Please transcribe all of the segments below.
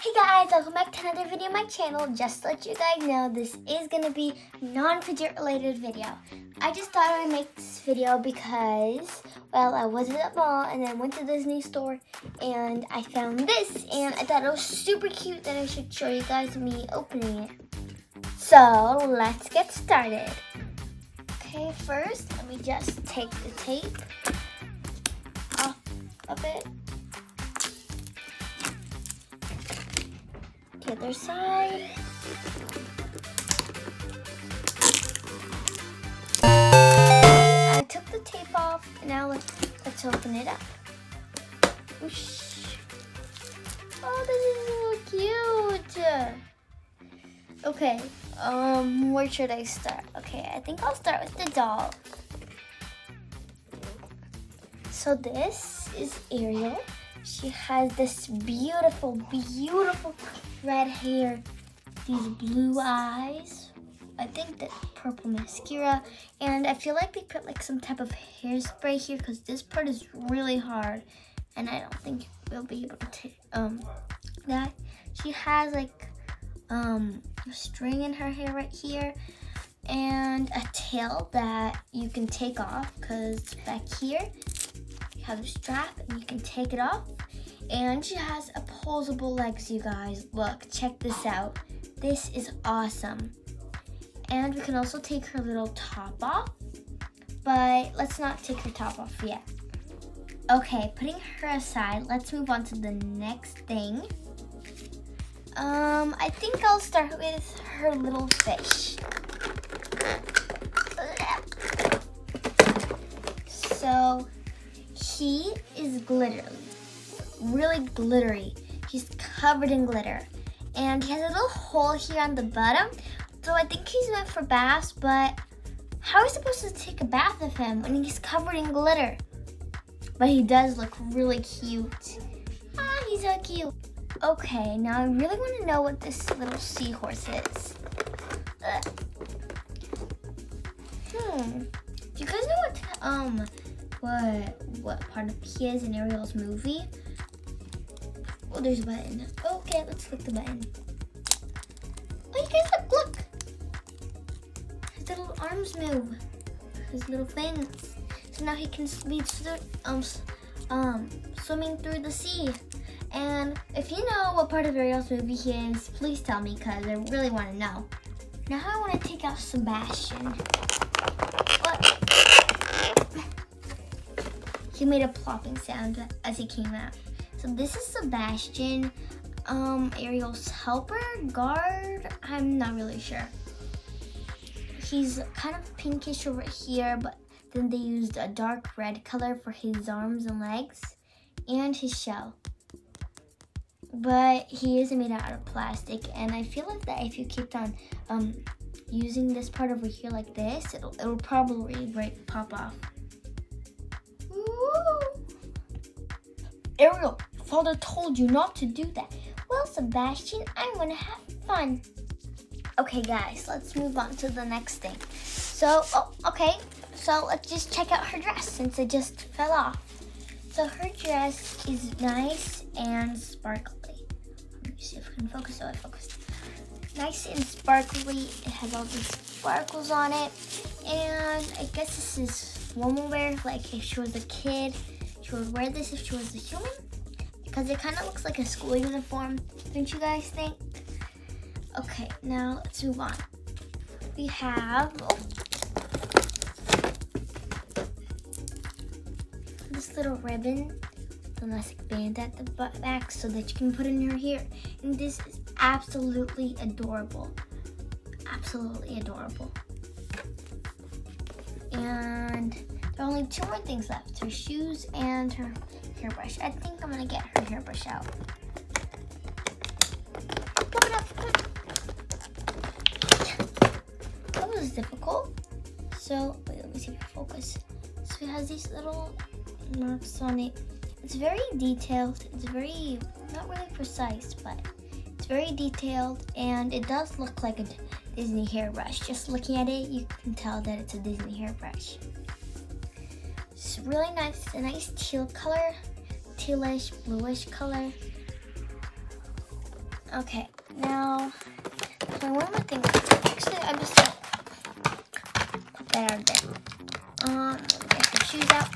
Hey guys, welcome back to another video on my channel. Just to let you guys know, this is going to be non-fidget related video. I just thought I would make this video because, well, I was at the mall and then went to the Disney store and I found this and I thought it was super cute that I should show you guys me opening it. So, let's get started. Okay, first, let me just take the tape off of it. The other side. I took the tape off. Now let's open it up. Whoosh. Oh, this is so cute. Okay, where should I start? Okay, I think I'll start with the doll. So this is Ariel. She has this beautiful, beautiful red hair, these blue eyes, I think that purple mascara, and I feel like they put like some type of hairspray here because this part is really hard and I don't think we'll be able to take that. She has like a string in her hair right here and a tail that you can take off because back here you have a strap and you can take it off. And she has opposable legs, you guys. Look, check this out. This is awesome. And we can also take her little top off, but let's not take her top off yet. Okay, putting her aside, let's move on to the next thing. I think I'll start with her little fish. So, he is really glittery. He's covered in glitter. And he has a little hole here on the bottom. So I think he's meant for baths, but how are we supposed to take a bath of him when he's covered in glitter? But he does look really cute. Ah, he's so cute. Okay, now I really want to know what this little seahorse is. Do you guys know what part of he is in Ariel's movie? Oh, there's a button. Okay, let's click the button. Oh, you guys look! His little arms move. His little fins. So now he can be swimming through the sea. And if you know what part of Ariel's movie he is, please tell me because I really want to know. Now I want to take out Sebastian. What? He made a plopping sound as he came out. So this is Sebastian, Ariel's helper, guard, I'm not really sure. He's kind of pinkish over here, but then they used a dark red color for his arms and legs and his shell. But he is made out of plastic, and I feel like that if you kept on using this part over here like this, it'll probably pop off. Ariel, Father told you not to do that. Well, Sebastian, I'm gonna have fun. Okay, guys, let's move on to the next thing. So, so let's just check out her dress since it just fell off. So her dress is nice and sparkly. Let me see if I can focus. Oh, I focused. Nice and sparkly. It has all these sparkles on it. And I guess this is one will wear, like if she was a kid, she would wear this if she was a human, because it kind of looks like a school uniform, don't you guys think? Okay, now let's move on. We have this little ribbon, the elastic band at the back so that you can put in your hair. And this is absolutely adorable. Absolutely adorable. And there are only two more things left, her shoes and her hairbrush. I think I'm gonna get her hairbrush out. That was difficult. So, wait, let me see if I focus. So it has these little marks on it. It's very detailed. It's very, not really precise, but it's very detailed and it does look like a Disney hairbrush. Just looking at it, you can tell that it's a Disney hairbrush. It's really nice, a nice teal color, tealish, bluish color. Okay, now my one more thing. Actually, I'm just gonna put that out there. Let me get the shoes out.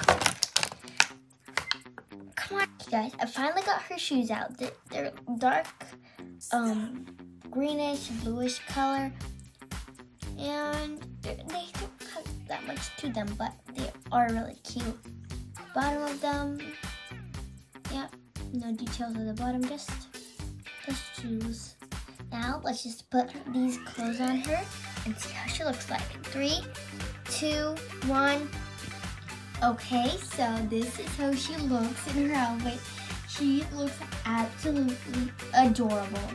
Come on, guys. I finally got her shoes out. They're dark, greenish, bluish color, and they don't have that much to them, but they are really cute. Bottom of them, yeah, no details at the bottom, just shoes. Now let's just put these clothes on her and see how she looks like. 3, 2, 1. Okay, so this is how she looks in her outfit. She looks absolutely adorable.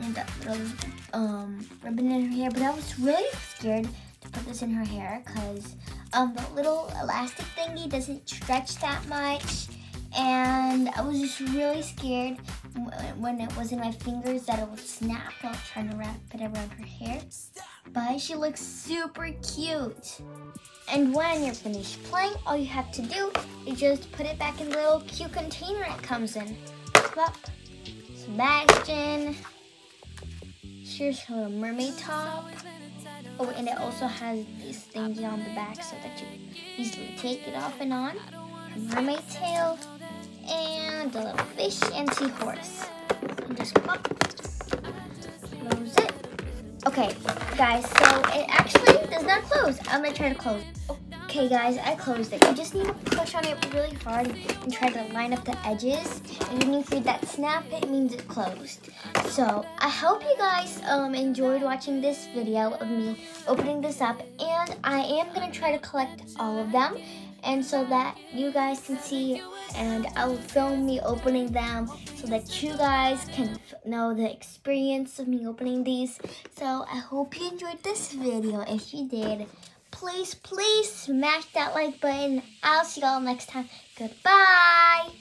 And that little ribbon in her hair, but I was really scared to put this in her hair because the little elastic thingy doesn't stretch that much, and I was just really scared when it was in my fingers that it would snap while trying to wrap it around her hair. But she looks super cute. And when you're finished playing, all you have to do is just put it back in the little cute container it comes in. Plop. Sebastian. Here's her little mermaid top. Oh, and it also has this thingy on the back so that you can easily take it off and on. Her mermaid tail. And a little fish and seahorse. And just pop. Close it. Okay, guys, so it actually does not close. I'm gonna try to close. Okay, guys, I closed it. You just need to push on it really hard and try to line up the edges. And when you hear that snap, it means it closed. So I hope you guys enjoyed watching this video of me opening this up. And I am gonna try to collect all of them, and so that you guys can see, and I'll film me opening them so that you guys can know the experience of me opening these. So I hope you enjoyed this video. If you did, please smash that like button. I'll see y'all next time. Goodbye.